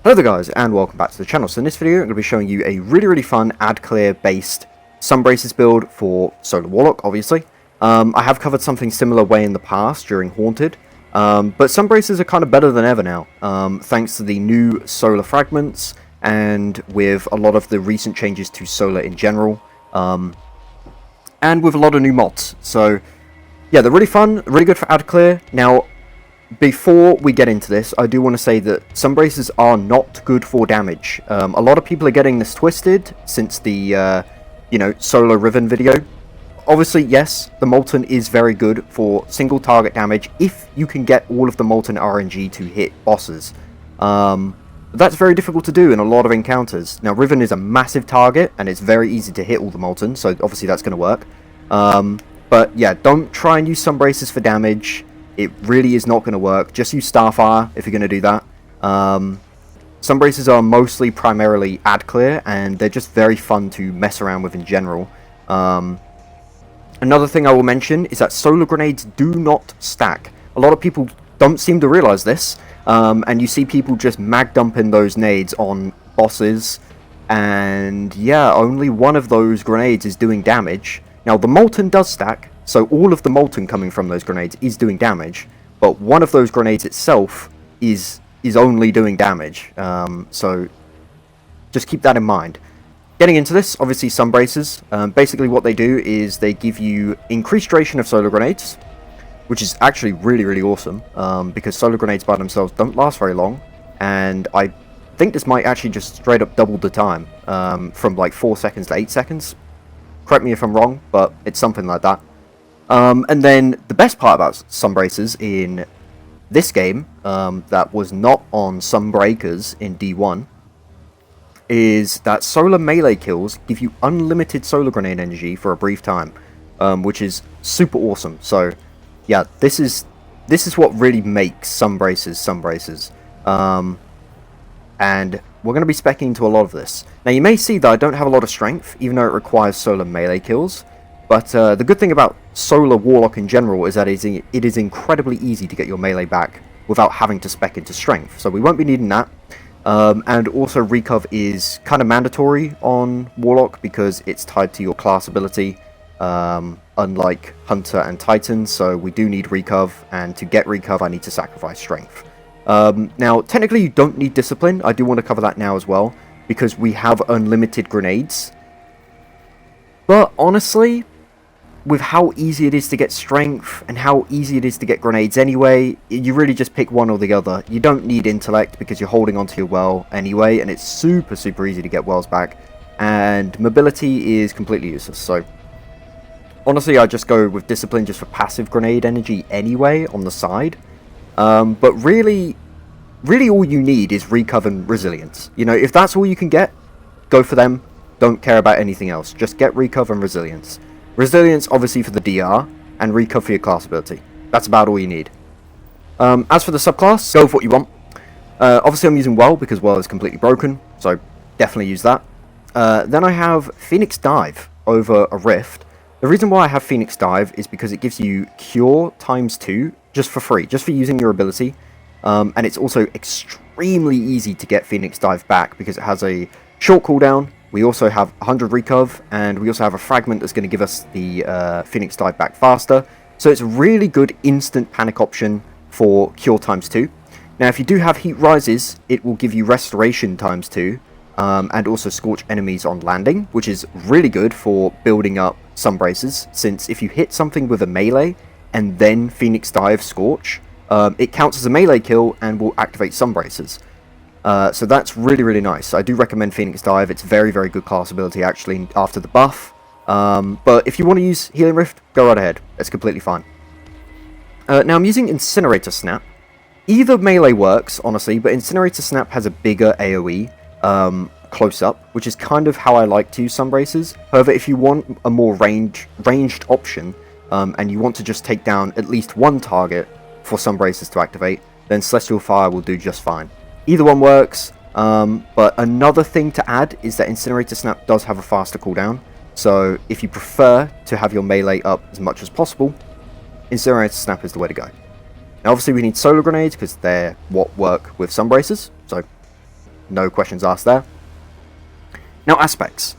Hello there guys, and welcome back to the channel. So in this video I'm going to be showing you a really fun ad clear based Sunbracers build for Solar Warlock, obviously. I have covered something similar way in the past during Haunted, but Sunbracers are kind of better than ever now, thanks to the new Solar Fragments and with a lot of the recent changes to Solar in general, and with a lot of new mods. So yeah, they're really fun, really good for ad clear. Now, before we get into this, I do want to say that Sunbracers are not good for damage. A lot of people are getting this twisted since the, Solar Riven video. Obviously, yes, the Molten is very good for single target damage if you can get all of the Molten RNG to hit bosses. But that's very difficult to do in a lot of encounters. Now, Riven is a massive target, and it's very easy to hit all the Molten, so obviously that's going to work. But yeah, don't try and use Sunbracers for damage. It really is not going to work. Just use Starfire if you're going to do that. Sunbracers are mostly primarily ad clear, and they're just very fun to mess around with in general. Another thing I will mention is that solar grenades do not stack. A lot of people don't seem to realize this, and you see people just mag dumping those nades on bosses, and yeah, only one of those grenades is doing damage. Now, the Molten does stack, so all of the Molten coming from those grenades is doing damage, but one of those grenades itself is only doing damage, so just keep that in mind. Getting into this, obviously Sunbracers, basically what they do is they give you increased duration of solar grenades, which is actually really awesome, because solar grenades by themselves don't last very long, and I think this might actually just straight up double the time, from like 4 seconds to 8 seconds. Correct me if I'm wrong, but it's something like that. And then the best part about Sunbracers in this game, that was not on Sunbreakers in D1, is that solar melee kills give you unlimited solar grenade energy for a brief time, which is super awesome. So yeah, this is what really makes Sunbracers. And we're going to be speccing into a lot of this. Now, you may see that I don't have a lot of strength, even though it requires solar melee kills. But the good thing about Solar Warlock in general is that it is incredibly easy to get your melee back without having to spec into strength. So we won't be needing that. And also Recov is kind of mandatory on Warlock because it's tied to your class ability, unlike Hunter and Titan. So we do need Recov, and to get Recov I need to sacrifice strength. Now, technically you don't need Discipline. I do want to cover that now as well, because we have unlimited grenades. But honestly, with how easy it is to get strength and how easy it is to get grenades anyway, you really just pick one or the other. You don't need intellect because you're holding onto your well anyway, and it's super easy to get wells back, and mobility is completely useless. So honestly, I just go with discipline just for passive grenade energy anyway on the side. But really all you need is Recov and Resilience. You know, if that's all you can get, go for them. Don't care about anything else. Just get Recov and Resilience. Resilience, obviously, for the DR, and Recov for your class ability. That's about all you need. As for the subclass, go with what you want. Obviously, I'm using Well, because Well is completely broken, so definitely use that. Then I have Phoenix Dive over a Rift. The reason why I have Phoenix Dive is because it gives you Cure ×2, just for free, just for using your ability. And it's also extremely easy to get Phoenix Dive back, because it has a short cooldown. We also have 100 Recov, and we also have a Fragment that's going to give us the Phoenix Dive back faster. So it's a really good instant panic option for Cure ×2. Now, if you do have Heat Rises, it will give you Restoration ×2, and also Scorch enemies on landing, which is really good for building up Sunbracers, since if you hit something with a melee, and then Phoenix Dive Scorch, it counts as a melee kill and will activate Sunbracers. So that's really nice. I do recommend Phoenix Dive. It's very good class ability actually after the buff. But if you want to use Healing Rift, go right ahead. It's completely fine. Now I'm using Incinerator Snap. Either melee works, honestly, but Incinerator Snap has a bigger AoE close up, which is kind of how I like to use Sunbracers. However, if you want a more ranged option, and you want to just take down at least one target for Sunbracers to activate, then Celestial Fire will do just fine. Either one works, but another thing to add is that Incinerator Snap does have a faster cooldown, so if you prefer to have your melee up as much as possible, Incinerator Snap is the way to go. Now obviously we need solar grenades because they're what work with Sunbracers, so no questions asked there. Now, aspects.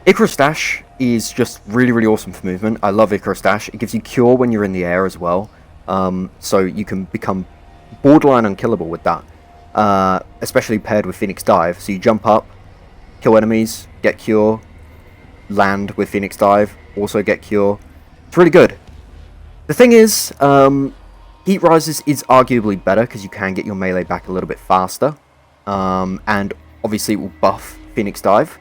Icarus Dash is just really awesome for movement. I love Icarus Dash. It gives you Cure when you're in the air as well. So you can become borderline unkillable with that. Especially paired with Phoenix Dive. So you jump up, kill enemies, get Cure, land with Phoenix Dive, also get Cure. It's really good. The thing is, Heat Rises is arguably better because you can get your melee back a little bit faster. And obviously it will buff Phoenix Dive.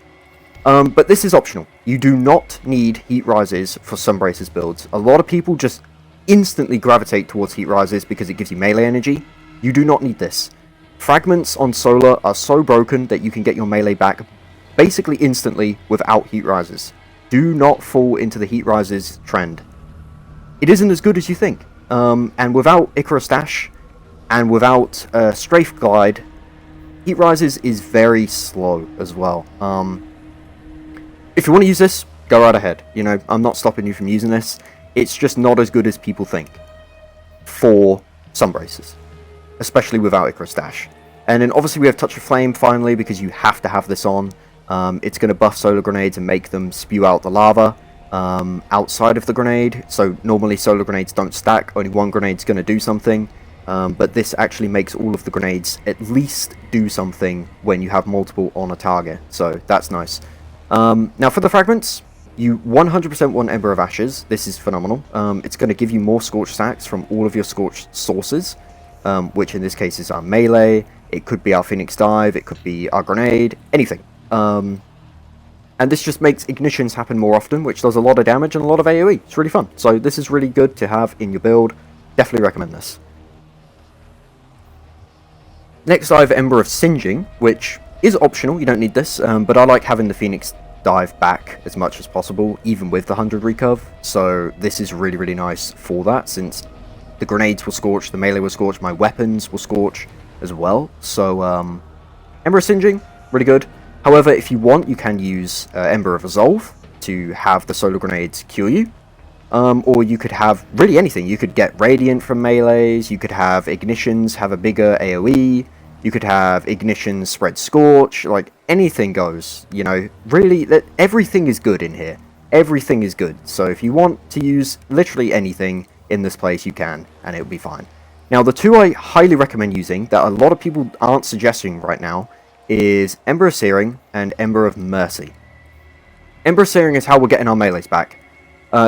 But this is optional. You do not need Heat Rises for Sunbracers builds. A lot of people just instantly gravitate towards Heat Rises because it gives you melee energy. You do not need this. Fragments on Solar are so broken that you can get your melee back basically instantly without Heat Rises. Do not fall into the Heat Rises trend. It isn't as good as you think. And without Icarus Dash and without Strafe Glide, Heat Rises is very slow as well. If you want to use this, go right ahead. You know, I'm not stopping you from using this. It's just not as good as people think for Sunbracers, especially without Icarus Dash. And then obviously we have Touch of Flame finally because you have to have this on. It's going to buff solar grenades and make them spew out the lava outside of the grenade. So normally solar grenades don't stack, only one grenade's going to do something. But this actually makes all of the grenades at least do something when you have multiple on a target. So that's nice. Now for the fragments, you 100% want Ember of Ashes. This is phenomenal. It's going to give you more Scorch stacks from all of your Scorch sources, which in this case is our melee. It could be our Phoenix Dive, it could be our grenade, anything. And this just makes ignitions happen more often, which does a lot of damage and a lot of AoE. It's really fun. So this is really good to have in your build. Definitely recommend this. Next I have Ember of Singeing, which is optional, you don't need this, but I like having the Phoenix Dive back as much as possible, even with the 100 recurve. So this is really nice for that, since the grenades will scorch, the melee will scorch, my weapons will scorch as well. So Ember of Singeing, really good. However, if you want, you can use Ember of Resolve to have the solar grenades cure you. Or you could have really anything. You could get Radiant from melees, you could have Ignitions, have a bigger AoE, you could have Ignitions spread Scorch, like anything goes, you know, really, everything is good in here. Everything is good. So if you want to use literally anything in this place, you can, and it'll be fine. Now, the two I highly recommend using, that a lot of people aren't suggesting right now, is Ember of Searing and Ember of Mercy. Ember of Searing is how we're getting our melees back.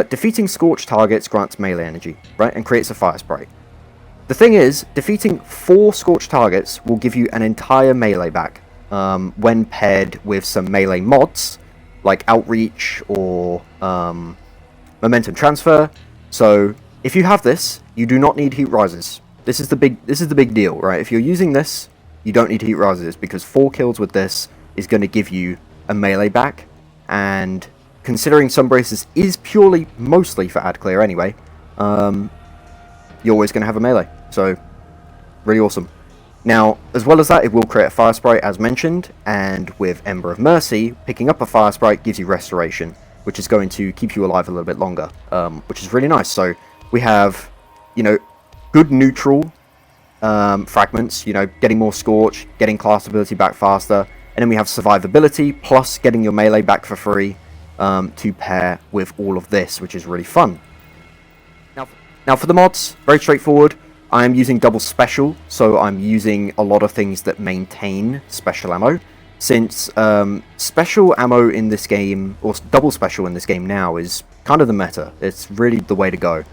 Defeating Scorch targets grants melee energy, right, and creates a fire spray. The thing is, defeating 4 Scorch targets will give you an entire melee back, when paired with some melee mods, like Outreach or Momentum Transfer. So, if you have this, you do not need Heat Rises. This is the big deal, right? If you're using this, you don't need Heat Rises, because 4 kills with this is going to give you a melee back, and considering Sunbracers is purely mostly for ad clear anyway, you're always going to have a melee. So, really awesome. Now, as well as that, it will create a fire sprite as mentioned, and with Ember of Mercy, picking up a fire sprite gives you restoration, which is going to keep you alive a little bit longer, which is really nice. So, we have, you know, good neutral fragments, you know, getting more Scorch, getting class ability back faster, and then we have survivability, plus getting your melee back for free, to pair with all of this, which is really fun. Now for the mods, very straightforward. I am using double special, so I'm using a lot of things that maintain special ammo, since special ammo in this game, or double special in this game now, is kind of the meta. It's really the way to go.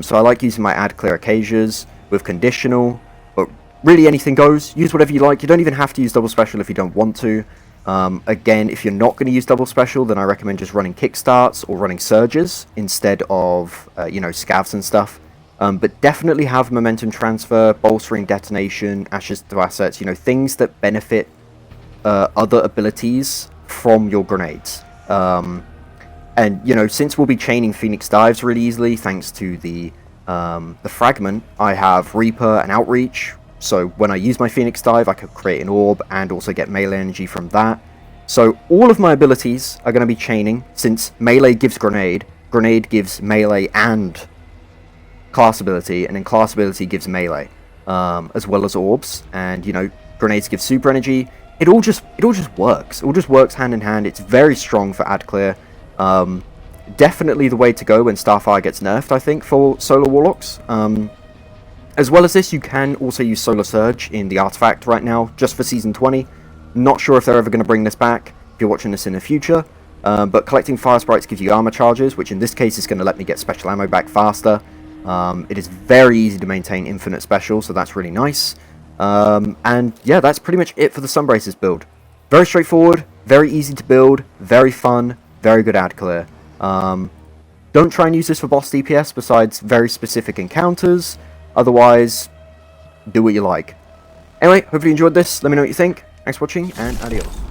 So I like using my ad clear Acacias with conditional, but really anything goes. Use whatever you like. You don't even have to use double special if you don't want to. Again, if you're not going to use double special, then I recommend just running kickstarts or running surges instead of, you know, scavs and stuff. But definitely have momentum transfer, bolstering detonation, ashes to assets, you know, things that benefit other abilities from your grenades. And, you know, since we'll be chaining Phoenix Dives really easily, thanks to the Fragment, I have Reaper and Outreach. So when I use my Phoenix Dive, I could create an orb and also get melee energy from that. So all of my abilities are going to be chaining, since melee gives grenade, grenade gives melee and class ability, and then class ability gives melee, as well as orbs. And, you know, Grenades give super energy. It all just works. It all just works hand in hand. It's very strong for ad clear. Definitely the way to go when Starfire gets nerfed, I think, for Solar Warlocks. As well as this, you can also use Solar Surge in the Artifact right now, just for Season 20. Not sure if they're ever going to bring this back, if you're watching this in the future. But collecting Fire Sprites gives you armor charges, which in this case is going to let me get special ammo back faster. It is very easy to maintain infinite special, so that's really nice. And yeah, that's pretty much it for the Sunbracers build. Very straightforward, very easy to build, very fun, very good ad clear. Don't try and use this for boss DPS besides very specific encounters. Otherwise, do what you like. Anyway, hopefully you enjoyed this. Let me know what you think. Thanks for watching, and adios.